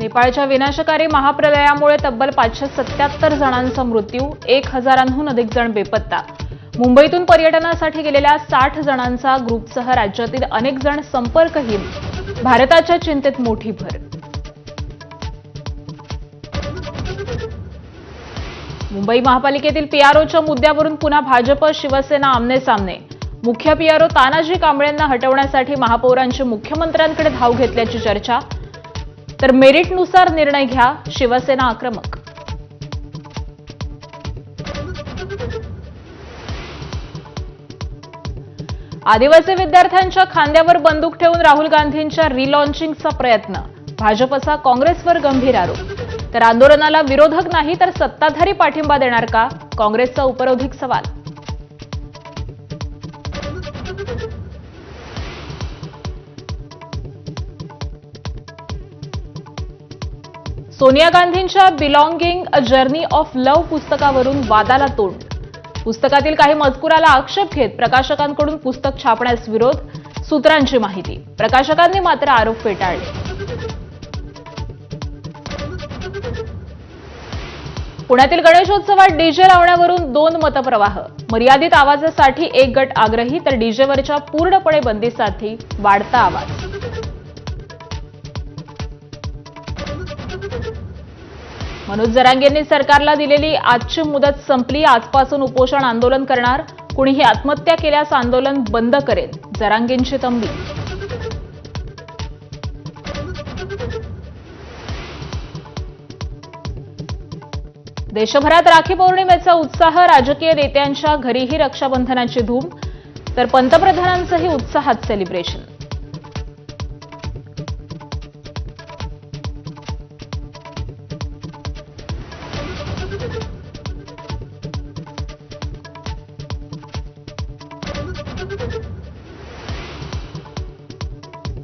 नेपाळच्या विनाशकारी महाप्रलयामुळे तब्बल 577 जणांचा मृत्यू, 1000हून अधिक जण बेपत्ता. मुंबईतून पर्यटनासाठी गेलेल्या 60 जणांचा ग्रुपसह राज्यातील अनेक जण संपर्कहीन. भारताच्या चिंतेत मोठी भर. मुंबई महापालिकेतील पीआरओच्या मुद्द्यावरून पुन्हा भाजप शिवसेना आमनेसामने. मुख्य पीआरओ तानाजी कांबळेंना हटवण्यासाठी महापौरांची मुख्यमंत्र्यांकडे धाव घेतल्याची चर्चा. तर मेरिटनुसार निर्णय घ्या, शिवसेना आक्रमक. आदिवासी विद्यार्थ्यांच्या खांद्यावर बंदूक ठेवून राहुल गांधींच्या रिलॉन्चिंगचा प्रयत्न. भाजपचा काँग्रेसवर गंभीर आरोप. तर आंदोलनाला विरोधक नाही तर सत्ताधारी पाठिंबा देणार का, काँग्रेसचा उपरोधिक सवाल. सोनिया गांधींच्या belonging a journey of love पुस्तकावरून वादाला तोंड. पुस्तकातील काही मजकुराला आक्षेप घेत प्रकाशकांकडून पुस्तक छापण्यास विरोध. सूत्रांची माहिती. प्रकाशकांनी मात्र आरोप फेटाळले. पुण्यातील गणेशोत्सवात डीजे लावण्यावरून 2 मतप्रवाह. मर्यादित आवाजासाठी एक गट आग्रही तर डीजेवरच्या पूर्णपणे बंदीसाठी वाढता आवाज. मनोज जरांगेंनी सरकारला दिलेली आजची मुदत संपली. आजपासून उपोषण आंदोलन करणार. कुणीही आत्महत्या केल्यास आंदोलन बंद करेल, जरांगेंची तंबी. देशभरात राखी पौर्णिमेचा उत्साह. राजकीय नेत्यांच्या घरीही रक्षाबंधनाची धूम. तर पंतप्रधानांचंही उत्साहात सेलिब्रेशन.